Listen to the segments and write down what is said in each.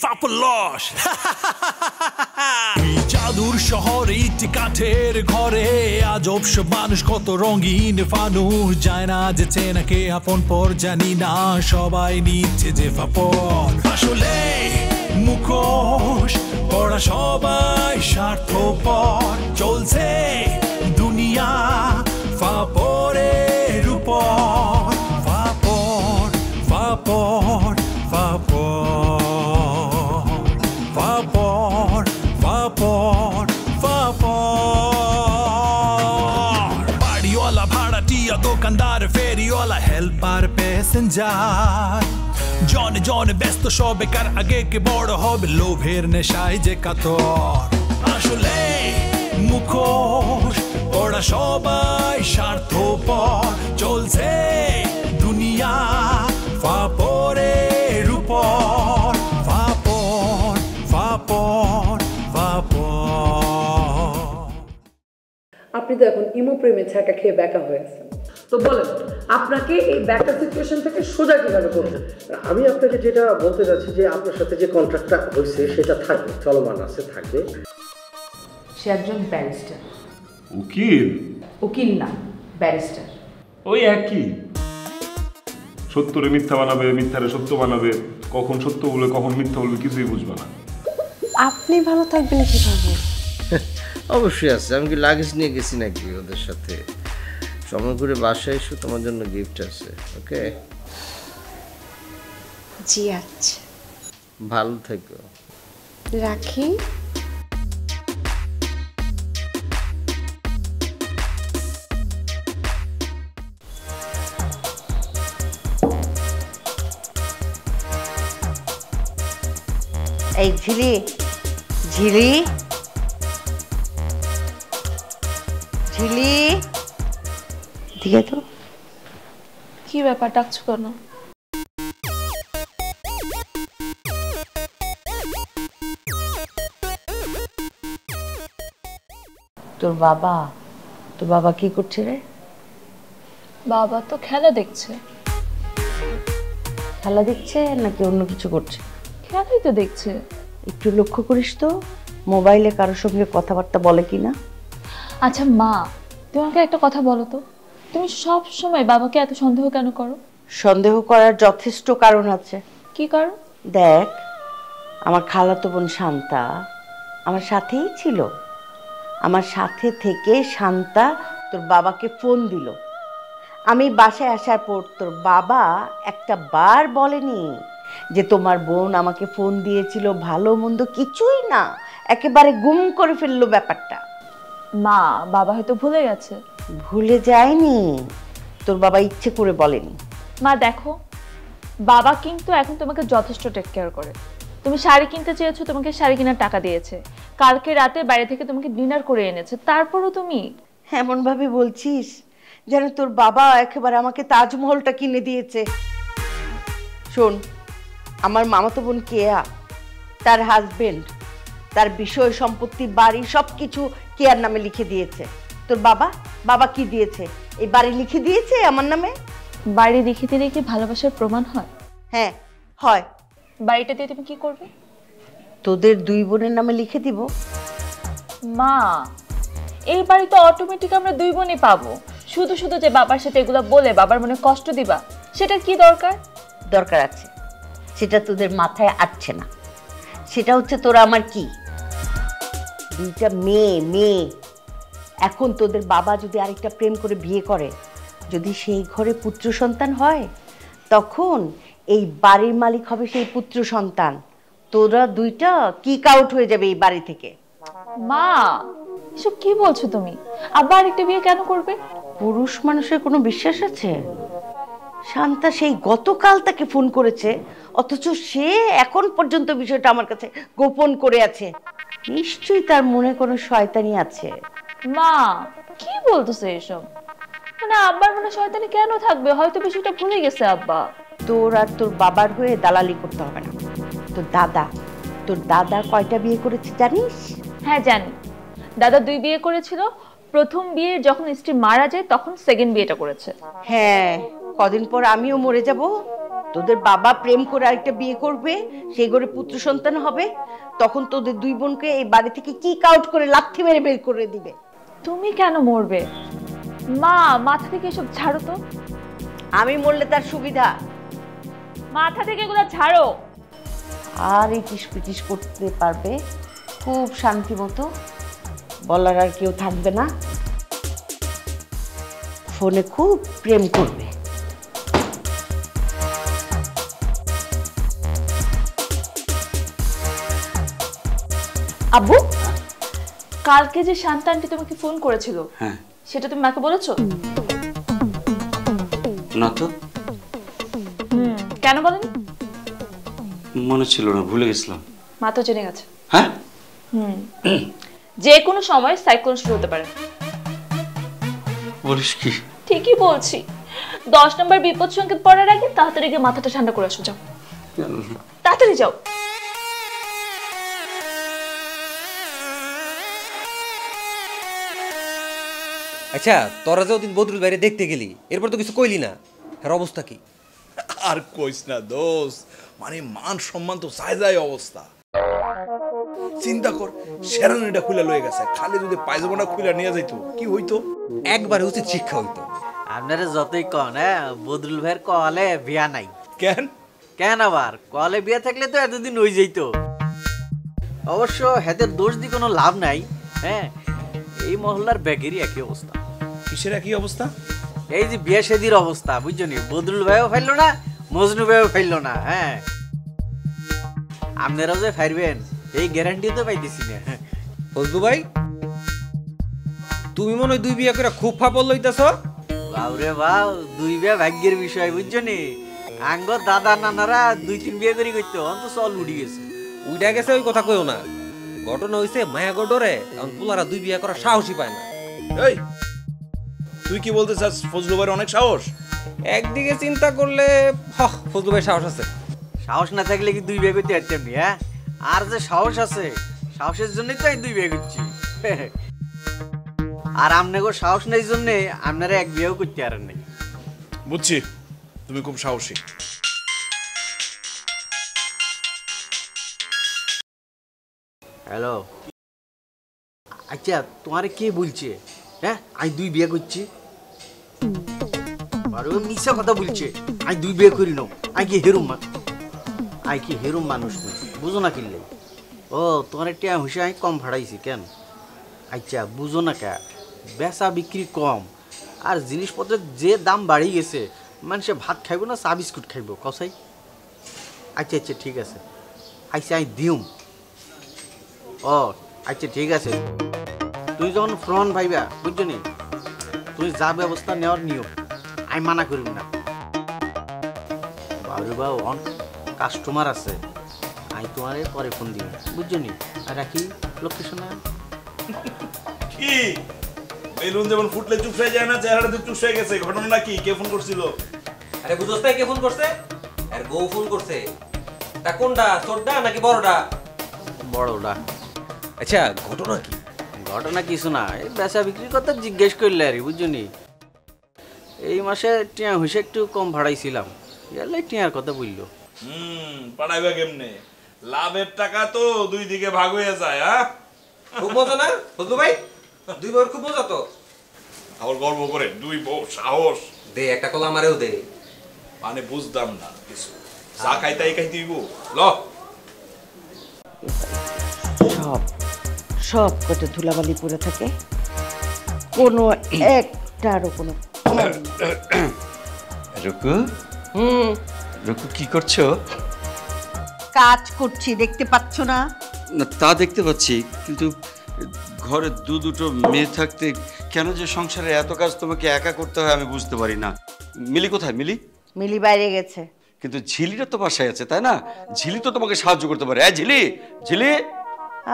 ফাপলস জাদুর শহরে ইট কাঠের ঘরে আজব সব মানুষ কত রঙিন ফানুষ যায় না যে চেনাকে আপন পর জানি না সবাই নিচ্ছে যে ফাপল আসলে মুখোশ পড়া সবাই স্বার্থপর চলছে দুনিয়া ফাপরের উপর ফাপর ফাপর ফাপর ফাপর ফাপর ফাপর বাড়িওয়ালা ভাড়াটিয়া দোকানদার ফেরিওয়ালা হেল্পার প্যাসেঞ্জার জনে জনে ব্যস্ত সব বেকার আগে কে বড় হবে লোভের নেশায় যে কাতর আসলে মুখোশ ওরা সবাই স্বার্থপর চলছে দুনিয়া ফাপরের উপর ফাপর ফাপর ফাপর আপনি তো এখন ইমো প্রেমে ছ্যাঁকা খেয়ে ব্যাকা হয়েছেন তো বলেন আপনাকে এই ব্যাকা সিচুয়েশন থেকে সোজা কিভাবে করবেন আমি আপনাকে যেটা বলতে যাচ্ছি যে আপনার সাথে যে কন্ট্রাক্টটা হয়েছে সেটা থাকবে চলমান আছে থাকবে সে একজন ব্যারিস্টার উকিল উকিল না ব্যারিস্টার ওই একই সত্যরে মিথ্যা বানাবে মিথ্যারে সত্য বানাবে কখন সত্য বলে কখন মিথ্যা বলবে কিছুই বুঝবে না আপনি ভালো থাকবেন কিভাবে অবশ্যই আছে আমি কি লাগেজ নিয়ে গেছি নাকি ওদের সাথে সময় করে বাসায় এসো তোমার জন্য গিফট আছে ওকে জি আচ্ছা ভালো থেকো রাখি এই ঝিলি ঝিলি ঝিলি দিকে তো কি ব্যাপার ডাকছো কেন তোর বাবা কি করছে রে বাবা তো খেলা দেখছে খেলা দেখছে নাকি অন্য কিছু করছে খেলাই তো দেখছে একটু লক্ষ্য করিস তো মোবাইলে কারোর সঙ্গে কথাবার্তা বলে কিনা আচ্ছা মা তুমি আমাকে একটা কথা বলো তো তুমি সব সময় বাবাকে এত সন্দেহ কেন করো সন্দেহ করার যথেষ্ট কারণ আছে কি কারণ দেখ আমার খালাতো বোন শান্তা আমার সাথেই ছিল আমার সাথে থেকে শান্তা তোর বাবাকে ফোন দিল আমি বাসায় আসার পর তোর বাবা একটা বার বলেনি যে তোমার বোন আমাকে ফোন দিয়েছিল ভালো মন্দ কিছুই না একেবারে গুম করে ফেললো ব্যাপারটা মা বাবা হয়তো ভুলে গেছে ভুলে যায়নি তোর বাবা ইচ্ছে করে বলেনি মা দেখো বাবা কিন্তু এখন তোমাকে যথেষ্ট টেক কেয়ার করে তুমি শাড়ি কিনতে চেয়েছো তোমাকে শাড়ি কেনার টাকা দিয়েছে কালকে রাতে বাইরে থেকে তোমাকে ডিনার করে এনেছে তারপরও তুমি এমন ভাবে বলছিস যেন তোর বাবা একেবারে আমাকে তাজমহলটা কিনে দিয়েছে শোন আমার মামাতো বোন কেয়া তার হাজবেন্ড তার বিষয় সম্পত্তি বাড়ি সবকিছু কেয়ার নামে লিখে দিয়েছে তোর বাবা কি দিয়েছে এই বাড়ি লিখে দিয়েছে আমার নামে বাড়ি লিখে দিলে কি ভালোবাসার প্রমাণ হয় হ্যাঁ হয় বাড়িটা দিয়ে তুমি কি করবে তোদের দুই বোনের নামে লিখে দিব মা এই বাড়ি তো অটোমেটিক আমরা দুই বোনই পাবো শুধু শুধু যে বাবার সাথে এগুলো বলে বাবার মনে কষ্ট দিবা সেটা কি দরকার আছে সেটা তোদের মাথায় আসছে না সেটা হচ্ছে তোরা আমার কি দুইটা মেয়ে এখন তোদের বাবা যদি আরেকটা প্রেম করে বিয়ে করে যদি সেই ঘরে পুত্র সন্তান হয় তখন এই বাড়ির মালিক হবে সেই পুত্র সন্তান তোরা দুইটা কিক আউট হয়ে যাবে এই বাড়ি থেকে মা এসব কি বলছো তুমি আবার আরেকটা বিয়ে কেন করবে পুরুষ মানুষের কোনো বিশ্বাস আছে শান্তা সেই গতকাল তাকে ফোন করেছে অথচ সে এখন পর্যন্ত বিষয়টা আমার কাছে গোপন করে আছে নিশ্চয়ই তার মনে কোনো শয়তানি আছে মা কি বলতেছে এসব মানে আব্বার মনে শয়তানি কেন থাকবে হয়তো বিষয়টা ভুলে গেছে আব্বা তোর আর তোর বাবার হয়ে দালালি করতে হবে না তোর দাদা কয়টা বিয়ে করেছে জানিস হ্যাঁ জানি দাদা 2 বিয়ে করেছিল প্রথম বিয়ে যখন স্ত্রী মারা যায় তখন সেকেন্ড বিয়েটা করেছে হ্যাঁ কদিন পর আমিও মরে যাব তোদের বাবা প্রেম করে আরেকটা বিয়ে করবে, সেই ঘরে পুত্র সন্তান হবে, তখন তোদের দুই বোনকে এই বাড়ি থেকে কিক আউট করে লাথি মেরে বের করে দিবে। তুমি কেন মরবে মা? মাথা থেকে এসব ছাড়ো তো। আমি মরলে তার সুবিধা। মাথা থেকে এগুলো ছাড়ো। আর এই পিটিস করতে পারবে খুব শান্তি মতো, বলার আর কেউ থাকবে না, ফোনে খুব প্রেম করবে। আব্বু, কালকে যে শান্তা আন্টি তোমাকে ফোন করেছিল, হ্যাঁ, সেটা তুমি মাকে বলেছো? না তো। কেন বলেনি? মনে ছিল না, ভুলে গেছিলাম। মা তো জেনে গেছে। হ্যাঁ, যে কোনো সময় সাইক্লোন শুরু হতে পারে। বলিস কি? ঠিকই বলছি। 10 নম্বর বিপদ সংকেত পড়ার আগে তাড়াতাড়ি গিয়ে মাথাটা ঠান্ডা করে আসো, যাও তাড়াতাড়ি যাও। আচ্ছা, তোরা যে ওদিন বদরুল বাইরে দেখতে গেলি, এরপর তো কিছু কইলি না, এর অবস্থা কি? আর কইস না দোস্ত, মানে মান সম্মান তো যায় অবস্থা। চিন্তা কর, শেরানিটা খুলে লয়ে গেছে, খালি যদি পায়জামাটা খুলে নিয়ে যাইতো কি হইতো? একবারে উচিত শিক্ষা হইতো। আপনারা যতই কন, হ্যাঁ, বদরুল ভাইয়ের কলে বিয়া নাই। কেন আবার? কলে বিয়া থাকলে তো এতদিন হয়ে যেত। অবশ্য হেদের দোষ দিয়ে কোনো লাভ নাই। হ্যাঁ, এই মহল্লার ব্যাগেরই একই অবস্থা। কিসের একই অবস্থা? এই যে বিয়া শাদির অবস্থা, বুঝছো নি? বদরুল ভাইও ফাইল না, মজনু ভাইও ফাইল না। হ্যাঁ, আপনারাও যে ফাইরবেন এই গ্যারান্টি তো পাইতেছি না। ফজলু ভাই, তুমি মনে হয় 2 বিয়া করে খুব ফাপল লইতাছ? বাউরে বাউ, 2 বিয়া ভাগ্যের বিষয়, বুঝছো নি? আঙ্গ দাদা নানারা 2-3 বিয়ে করে করতো, অন্ত চল উঠি গেছে। উইটা গেছে ওই কথা কইও না। ঘটনা হইছে মায়াগড়রে এখন পোলারা 2 বিয়া করার সাহসই পায় না। এই তুই কি বলতে চাস ফজলু ভাইয়ের অনেক সাহস? একদিকে চিন্তা করলে ফজলু ভাই সাহস আছে। সাহস না থাকলে কি 2 বিয়ে করতে পারতাম নি? হ্যাঁ, আর যে সাহস আছে, সাহসের জন্যই তো আমি 2 বিয়ে করছি। আর আপনাকে সাহস নেই জন্য আপনারা 1 বিয়েও করতে পারেন নাই। বুঝছি, তুমি খুব সাহসী। হ্যালো, আচ্ছা তোমারে কে বলছে হ্যাঁ আমি 2 বিয়ে করছি? আর ও মিছা কথা বলছে, আমি 2 বিয়ে করি না। আমি কি হেরুম মানুষ না, বুঝো না কিনলে? ও তোমার টিয়া হুসে আমি কম ভাড়াইছি কেন? আচ্ছা বুঝো না কে, বেচা বিক্রি কম, আর জিনিসপত্রের যে দাম বাড়ি গেছে, মানুষে ভাত খাইব না চা বিস্কুট খাইব কসাই? আচ্ছা আচ্ছা ঠিক আছে, আচ্ছা আমি দিউম। ও আচ্ছা ঠিক আছে, তুই যখন ফ্রন্ট ভাইবা, বুঝছো নি? তুই যা ব্যবস্থা নেওয়ার নিও, আমি মানা করিব না। বাবু বাবু অন কাস্টমার আছে, আমি তোমার পরে ফোন দিব, বুঝছো নি? আর রাখি লোকেশন। কি বেলুন যেমন ফুটলে চুপসে যায় না, চেহারাতে চুপসে গেছে, ঘটনাটা কি? কে ফোন করছিল? আরে বুঝছ না কে ফোন করছে? আর বউ ফোন করছে। তা কোনটা, ছোটটা নাকি বড়টা? বড়টা। আচ্ছা ঘটনা কি? ঘটনা কিছু না, এই বেচা বিক্রির কথা জিজ্ঞেস করলে আর, বুঝছো নি? এই মাসে টিয়া হুসে একটু কম ভাড়াইছিলাম, এলে টিয়ার কথা বললো। পাড়াইবা কেমনে? লাভের টাকা তো 2 দিকে ভাগ হয়ে যায়। হ্যাঁ, খুব মজা না ফজলু ভাই? 2 বউর খুব মজা তো। আবার গর্ব করে 2 বউ, সাহস দে একটা কলা আমারেও দে। মানে বুঝতাম না কিছু, যা খাইতাই খাইতে দিব। ল সব কটা ধুলাবালি পড়ে থাকে, কোনো একটারও কোনো। রুকু, রুকু কি করছো? কাজ করছি, দেখতে পাচ্ছ না? না তা দেখতে পাচ্ছি, কিন্তু ঘরে 2-2টো মেয়ে থাকতে কেন যে সংসারে এত কাজ তোমাকে একা করতে হয় আমি বুঝতে পারি না। মিলি কোথায়? মিলি বাইরে গেছে। কিন্তু ঝিলিটা তো বাসায় আছে, তাই না? ঝিলি তো তোমাকে সাহায্য করতে পারে। ঝিলি, ঝিলি।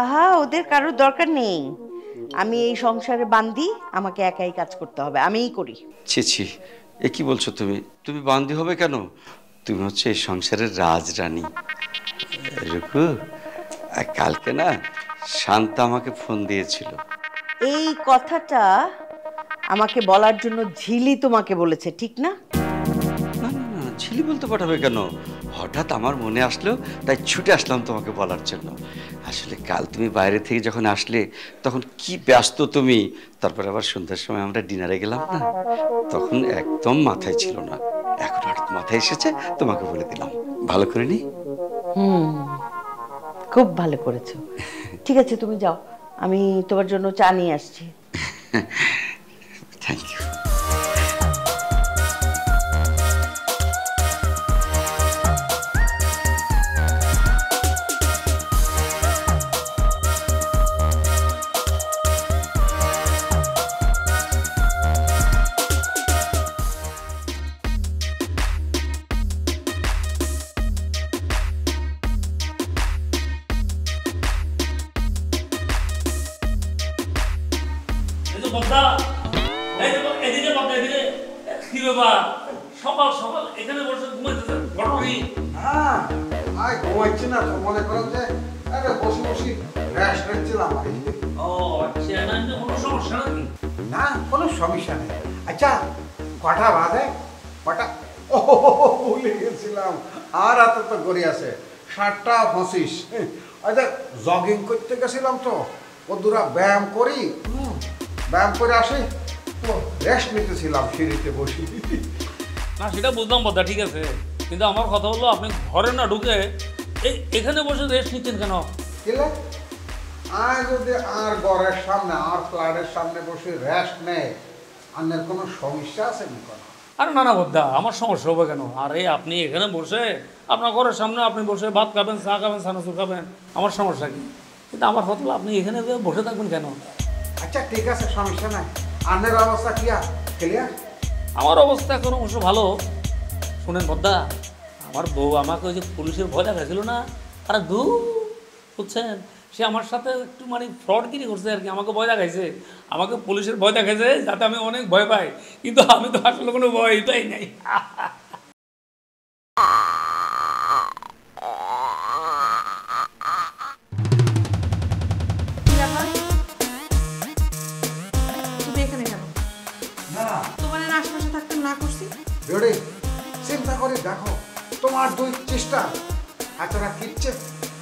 আহা, ওদের কারোর দরকার নেই। আমি এই সংসারে বান্দি, আমাকে একাই কাজ করতে হবে, আমিই করি। ছি ছি, এ কি বলছো তুমি? তুমি বান্দি হবে কেন? তুমি হচ্ছে এই সংসারের রাজরানী। রুকু, কালকে না শান্তা আমাকে ফোন দিয়েছিল। এই কথাটা আমাকে বলার জন্য ঝিলি তোমাকে বলেছে, ঠিক না? না না, ছিলি বলতে পাঠাবে কেন? হঠাৎ আমার মনে আসলো, তাই ছুটে আসলাম তোমাকে বলার জন্য। আসলে কাল তুমি বাইরে থেকে যখন আসলে তখন কি ব্যস্ত তুমি, তারপর আবার সন্ধ্যার সময় আমরা ডিনারে গেলাম না, তখন একদম মাথায় ছিল না। এখন হঠাৎ মাথায় এসেছে, তোমাকে বলে দিলাম। ভালো করে নি? খুব ভালো করেছো। ঠিক আছে, তুমি যাও, আমি তোমার জন্য চা নিয়ে আসছি। Thank you. সকাল সকাল এখানে বসে ঘুমাইতেছেন? ঘুমাচ্ছি না তো, মনে করেন যে বসে বসে রেস্ট নিচ্ছিলাম। ও আচ্ছা, না কোনো সমস্যা নাকি? না, কোনো সমস্যা নেই। আচ্ছা, কটা বাজে? কটা? ও ভুলে গেছিলাম, আর এত তো গড়ি আছে, 7:25। আচ্ছা, জগিং করতে গেছিলাম তো, ও দূরা ব্যায়াম করি, ব্যায়াম করে আসি তো রেস্ট নিতেছিলাম সিঁড়িতে বসি। না সেটা বুঝলাম কথা, ঠিক আছে, কিন্তু আমার কথা হলো আপনি ঘরে না ঢুকে এখানে বসে রেস্ট নিচ্ছেন কেন? কিলে আর যদি আর ঘরের সামনে আর ফ্ল্যাটের সামনে বসে রেস্ট নেয়, আপনার কোনো সমস্যা আছে নি? আরে না না বদ্দা, আমার সমস্যা হবে কেন? আরে আপনি এখানে বসে আপনার ঘরের সামনে আপনি বসে ভাত খাবেন, চা খাবেন, সানাসুর খাবেন, আমার সমস্যা কি? কিন্তু আমার কথা হলো আপনি এখানে বসে থাকবেন কেন? আচ্ছা ঠিক আছে, সমস্যা নাই। আপনার অবস্থা কি ক্লিয়ার? আমার অবস্থা এখন অবশ্য ভালো। শুনেন বদ্দা, আমার বউ আমাকে ওই যে পুলিশের ভয় দেখাছিল না, আরে দু বুঝছেন, সে আমার সাথে একটু মানে ফ্রডগিরি করছে আর কি, আমাকে ভয় দেখাইছে, আমাকে পুলিশের ভয় দেখাইছে যাতে আমি অনেক ভয় পাই, কিন্তু আমি তো আসলে কোনো ভয়ই পাই নাই। চিন্তা করে দেখো, তোমার দুই চেষ্টা হাতেরা কিচ্ছে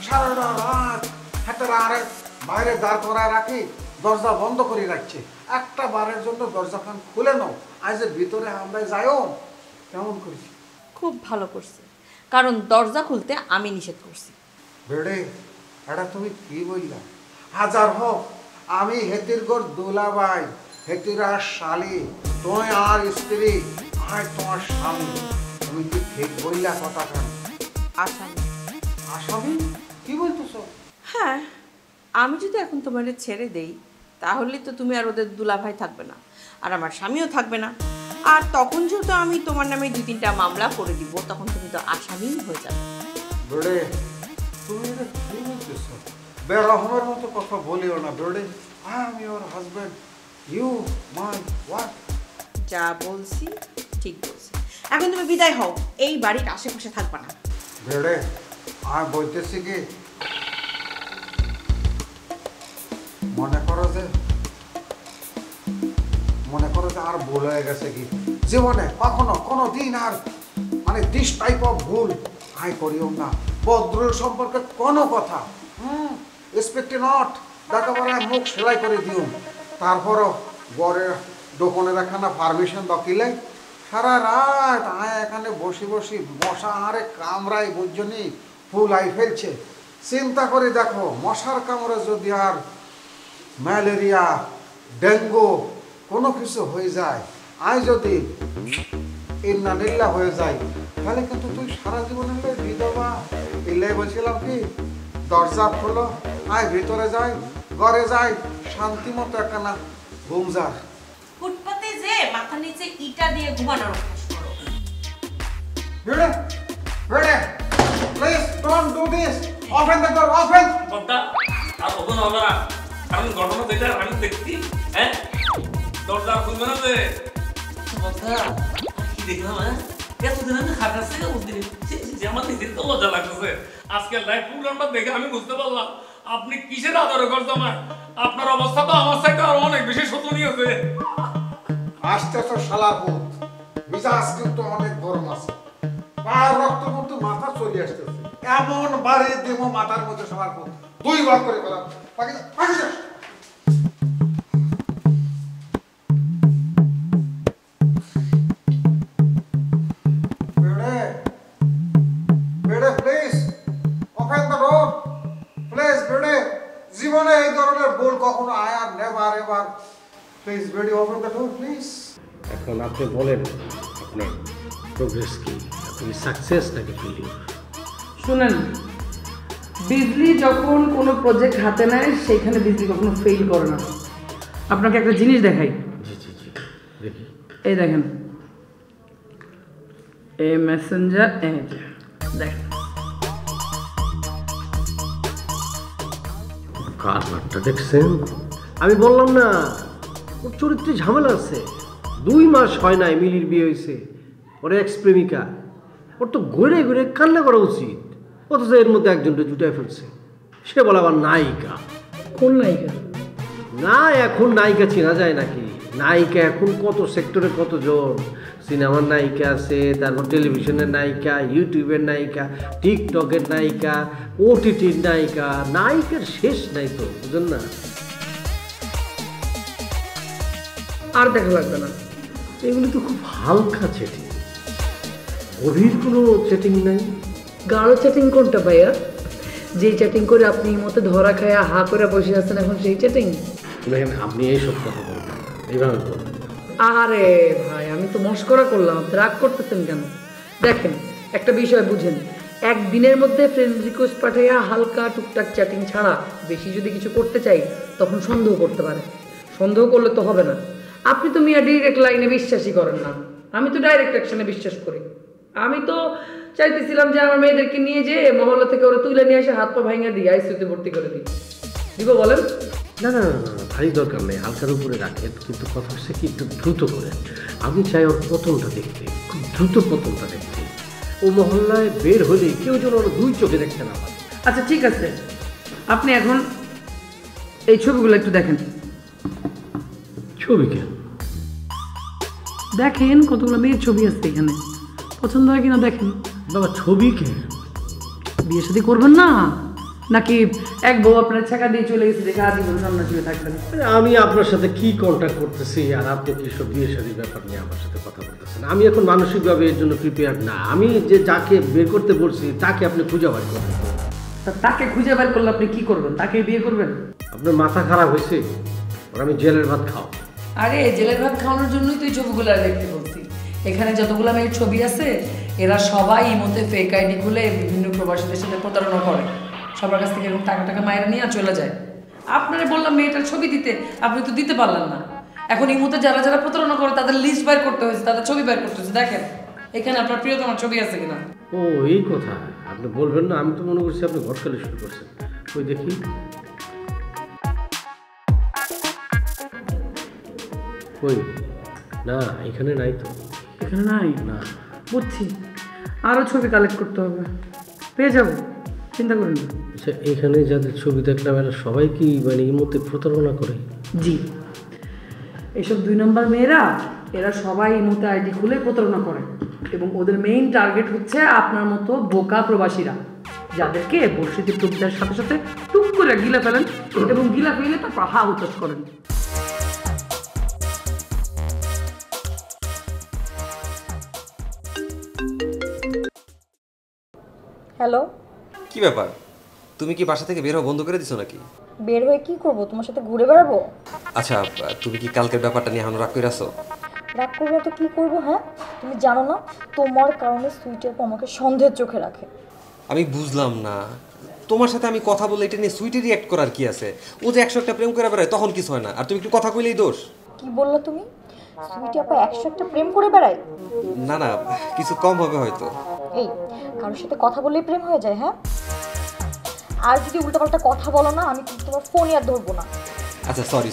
সারাটা রাত হাতেরা আরে বাইরে দাঁড় করায় রাখি, দরজা বন্ধ করে রাখছে, একটা বারের জন্য দরজা খান খুলে নাও, আজ ভিতরে আমরা যাইও। কেমন করেছি? খুব ভালো করছে, কারণ দরজা খুলতে আমি নিষেধ করছি। বেড়ে এটা তুমি কি বললা? হাজার হোক আমি হেতির গোর দুলাভাই, হেতির আর শালি, তুমি আর স্ত্রী, আর তোমার স্বামী, তুমি কি ঠিক বললা কথা? কেন আসামি? আসামি কি বলতেছো? হ্যাঁ, আমি যদি এখন তোমার ছেড়ে দেই তাহলে তো তুমি আর ওদের দুলাভাই থাকবে না, আর আমার স্বামীও থাকবে না, আর তখন যেহেতু আমি তোমার নামে 2-3টা মামলা করে দিব, তখন তুমি তো আসামি হয়ে যাবে। বেড়ে তুমি এটা কি বলতেছো? বেরহমের মতো কথা বলিও না বেড়ে। I am your husband, you my wife. যা বলছি ঠিক বলছি, এখন তুমি বিদায় হও, এই বাড়ির আশেপাশে থাকবা না। বেড়ে আমি বলতেছি কি, মনে করো যে আর ভুল হয়ে গেছে কি জীবনে, কখনো কোনো দিন আর মানে দিস টাইপ অফ ভুল আই করিও না। ভদ্র সম্পর্কে কোনো কথা এক্সপেক্ট নট, তারপরে মুখ সেলাই করে দিও, তারপরও গড়ের দোকানের এখানে পারমিশন দকিলে সারা রাত আয় এখানে বসে বসে মশা আরে কামড়াই বুঝনি ফুল আই ফেলছে। চিন্তা করে দেখো, মশার কামড়ে যদি আর ম্যালেরিয়া ডেঙ্গু কোনো কিছু হয়ে যায়, আয় যদি ইন্নানিল্লা হয়ে যায়, তাহলে কিন্তু তুই সারা জীবনের বিধবা। এলাই বলছিলাম কি, দরজা খোলো, আয় ভিতরে যাই, ঘরে যাই, শান্তি মতো একখানা ঘুম যার। ফুটপাতে যে মাথা নিচে ইটা দিয়ে ঘুমানোর অভ্যাস করো। বেড়ে বেড়ে please don't do this, open the door, open. বদ্দা আর ওপেন হবে না, কারণ ঘটনা যেটা আমি দেখছি, হ্যাঁ দরজা খুলবে না যে। বদ্দা কি দেখলাম, হ্যাঁ এতদিন আমি খাটার থেকে বুঝতে যে আমার নিজের তো লজ্জা লাগতেছে। আজকের লাইভ প্রোগ্রামটা দেখে আমি বুঝতে পারলাম আপনি কিসের আদরে করছে আমার। আপনার অবস্থা তো আমার সাথে আরো অনেক বেশি শোচনীয় হয়েছে। আসতে তো শালার পুত, মিজাজ কিন্তু অনেক গরম আছে। আর রক্ত মতো মাথা চলে আসতেছে, এমন বাড়ি দেবো মাথার মধ্যে সবার পর 2 ভাগ করে ফেলাম। বাকি বেড়ে please open the door please. বেড়ে জীবনে এই ধরনের ভুল কখনো আয়ার নেভার এভার। প্লিজ বেড়ে ওপেন দ্য ডোর প্লিজ। এখন আপনি বলেন আপনার প্রোগ্রেস কি, আপনি সাকসেস নাকি ফেলিউর? শুনেন, বিজলি যখন কোনো প্রজেক্ট হাতে নেয় সেইখানে বিজলি কখনো ফেল করে না। আপনাকে একটা জিনিস দেখাই। দেখি। এই দেখেন, এই মেসেঞ্জার, এই যে দেখেন কারবারটা দেখছেন? আমি বললাম না ওর চরিত্রে ঝামেলা আছে। 2 মাস হয় নাই মিলির বিয়ে হয়েছে, ওর এক্স প্রেমিকা। ওর তো ঘুরে ঘুরে কান্না করা উচিত, অথচ এর মধ্যে একজনটা জুটায় ফেলছে। সে বলে আবার নায়িকা। কোন নায়িকা? না, এখন নায়িকা চেনা যায় নাকি? নায়িকা এখন কত সেক্টরে কতজন। সিনেমার নায়িকা আছে, তারপর টেলিভিশনের নায়িকা, ইউটিউবের নায়িকা, টিকটকের নায়িকা, ওটিটির নায়িকা। নায়িকার শেষ নাই তো, বুঝলেন না? আর দেখা লাগবে না। এগুলো তো খুব হালকা চ্যাটিং, গভীর কোনো চ্যাটিং নাই। গাঢ় চ্যাটিং কোনটা ভাইয়া? যে চ্যাটিং করে আপনি মতো ধরা খায়া হা করে বসে আছেন এখন, সেই চ্যাটিং? দেখেন, আপনি এইসব কথা বলবেন, এইভাবে বলবেন। আরে ভাই, আমি তো মস্করা করলাম, আপনি রাগ করতেছেন কেন? দেখেন, একটা বিষয় বুঝেন, একদিনের মধ্যে ফ্রেন্ড রিকোয়েস্ট পাঠাইয়া হালকা টুকটাক চ্যাটিং ছাড়া বেশি যদি কিছু করতে চাই তখন সন্দেহ করতে পারে। সন্দেহ করলে তো হবে না। আপনি তো মিয়া ডিরেক্ট লাইনে বিশ্বাসই করেন না, আমি তো ডাইরেক্ট অ্যাকশনে বিশ্বাস করি। আমি তো চাইতেছিলাম যে আমার মেয়েদেরকে নিয়ে যেয়ে মহল্লা থেকে ওরা তুলে নিয়ে এসে হাত পা ভাঙা দিই, আইসিইউতে ভর্তি করে দিই। দিব বলেন? না না না, ভারী দরকার নেই, হালকার উপরে রাখেন। কিন্তু কথা হচ্ছে কি, একটু দ্রুত করেন। আমি চাই ওর পতনটা দেখতে, খুব দ্রুত পতনটা দেখতে। ও মহল্লায় বের হলে কেউ যেন ওর 2 চোখে দেখতে না পারে। আচ্ছা ঠিক আছে, আপনি এখন এই ছবিগুলো একটু দেখেন। ছবি কেন? দেখেন কতগুলো মেয়ের ছবি আছে এখানে, পছন্দ হয় কিনা দেখেন। বাবা, ছবি কেন? বিয়ে শাদী করবেন না নাকি এক বউ আপনার ছাকা দিয়ে চলে গেছে দেখে আজীবন সন্ন্যাসী থাকবেন? আমি আপনার সাথে কি কন্ট্যাক্ট করতেছি আর আপনি কি সব বিয়ে শাদীর ব্যাপার নিয়ে আমার সাথে কথা বলতেছেন? আমি এখন মানসিকভাবে এর জন্য প্রিপেয়ার না। আমি যে যাকে বের করতে বলছি তাকে আপনি খুঁজে বার করবেন। তাকে খুঁজে বের করলে আপনি কি করবেন? তাকে বিয়ে করবেন? আপনার মাথা খারাপ হয়েছে? ওর আমি জেলের ভাত খাও। আরে জেলের ভাত খাওয়ানোর জন্যই তো এই ছবিগুলো দেখতে বলছি। এখানে যতগুলো মেয়ের ছবি আছে এরা সবাই মধ্যে ফেক আইডি খুলে বিভিন্ন প্রবাসীদের সাথে প্রতারণা করে, সবার কাছ থেকে এরকম টাকা টাকা মায়েরা নিয়ে চলে যায়। আপনারা বললাম মেয়েটার ছবি দিতে, আপনি তো দিতে পারলেন না। এখন এই মুহূর্তে যারা যারা প্রতারণা করে তাদের লিস্ট বের করতে হয়েছে, তাদের ছবি বের করতে হয়েছে। দেখেন এখানে আপনার প্রিয়তমার ছবি আছে কিনা। ও এই কথা আপনি বলবেন না, আমি তো মনে করছি আপনি ঘটকালে শুরু করছেন। ওই দেখি। ওই না, এখানে নাই তো। এখানে নাই? না। বুঝছি, আরও ছবি কালেক্ট করতে হবে, পেয়ে যাবো, চিন্তা করেন না। আচ্ছা, এখানে যাদের ছবি দেখলাম এরা সবাই কি মানে এর মধ্যে প্রতারণা করে? জি, এইসব 2 নম্বর মেয়েরা এরা সবাই এই মুহূর্তে আইডি খুলে প্রতারণা করে এবং ওদের মেইন টার্গেট হচ্ছে আপনার মতো বোকা প্রবাসীরা, যাদেরকে বর্ষিতে প্রবিতার সাথে সাথে টুক করে গিলে ফেলেন এবং গিলা ফেলে তারপর হা হুতাশ করেন। হ্যালো, কি ব্যাপার? তুমি কি বাসা থেকে বের হওয়া বন্ধ করে দিছো নাকি? বের হয়ে কি করব? তোমার সাথে ঘুরে বেড়াবো? আচ্ছা, তুমি কি কালকের ব্যাপারটা নিয়ে এখন রাগ করে আছো? রাগ করবো তো কি করব? হ্যাঁ, তুমি জানো না তোমার কারণে সুইটি আপু আমাকে সন্দেহের চোখে রাখে। আমি বুঝলাম না, তোমার সাথে আমি কথা বলে এটা নিয়ে সুইটি রিঅ্যাক্ট করার কি আছে? ও যে 101টা প্রেম করে বেড়ায় তখন কিছু হয় না, আর তুমি একটু কথা কইলেই দোষ। কি বললা তুমি? সুইটি আপু 101টা প্রেম করে বেড়ায়? না না, কিছু কম হবে হয়তো। এই কারোর সাথে কথা বললেই প্রেম হয়ে যায়? হ্যাঁ, আর যদি উল্টাপাল্টা কথা বলো না আমি কিন্তু তোমার ফোনই আর ধরবো না। আচ্ছা সরি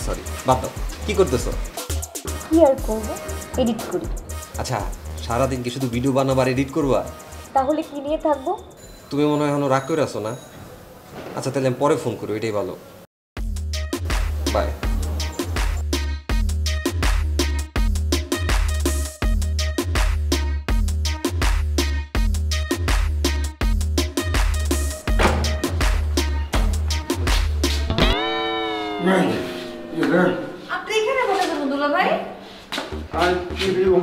বাদ দাও। কি করতেছো? কি আর করবো, এডিট করি। আচ্ছা, সারাদিন কি শুধু ভিডিও বানাবার এডিট করবা? তাহলে কি নিয়ে থাকবো? তুমি মনে হয় এখনো রাগ করে আছো না? আচ্ছা তাহলে আমি পরে ফোন করি, এটাই ভালো। বাই। আপনি এখানে বসেছেন দুলা ভাই? আর কি দিও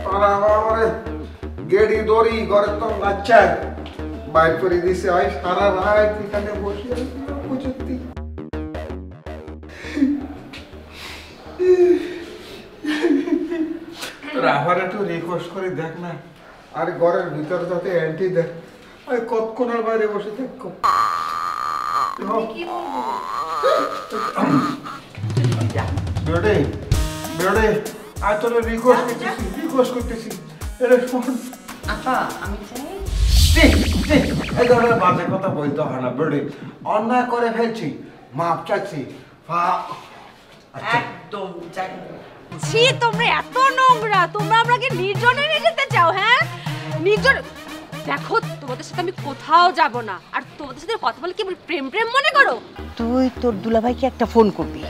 তারা আমারে গেড়ি দড়ি ঘরে তো বাচ্চায় বাইর করে দিছে আই সারা রাত এখানে বসে বুঝতি রাহার একটু রিকোয়েস্ট করে দেখ না আর ঘরের ভিতরে যাতে অ্যান্টি দেখ আর কতক্ষণের বাইরে বসে থাকো বেড়ে বেড়ে আজ তোর রিকোয়েস্ট করতেছি এটা শোন আপা আমি চাই এই ধরনের বাজে কথা বলতে হয় না বেড়ে অন্যায় করে ফেলছি মাপ চাচ্ছি একদম চাই ছি তোমরা এত নোংরা তোমরা আমাকে নির্জনে নিয়ে যেতে চাও হ্যাঁ নির্জন দেখো তোমাদের সাথে আমি কোথাও যাব না আর তোমাদের সাথে কথা বলে কি প্রেম প্রেম মনে করো তুই তোর দুলাভাইকে একটা ফোন করবি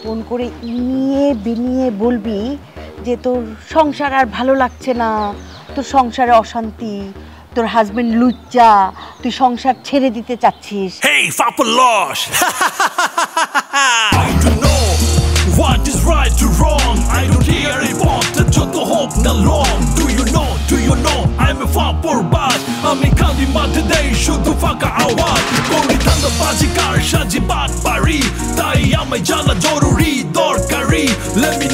ফোন করে ইনিয়ে বিনিয়ে বলবি যে তোর সংসার আর ভালো লাগছে না তোর সংসারে অশান্তি তোর হাজবেন্ড লুচ্চা তুই সংসার ছেড়ে দিতে চাচ্ছিস Hey, Fapalos! I don't know what is right or wrong. I don't hear it, but the joke hope not long. Do you know I'm a Fapor bad. I'm a candy man today, shoot the fuck away. Gori tanda baji kar shaji bad pari. Tai amai jana joruri dorkari. Let me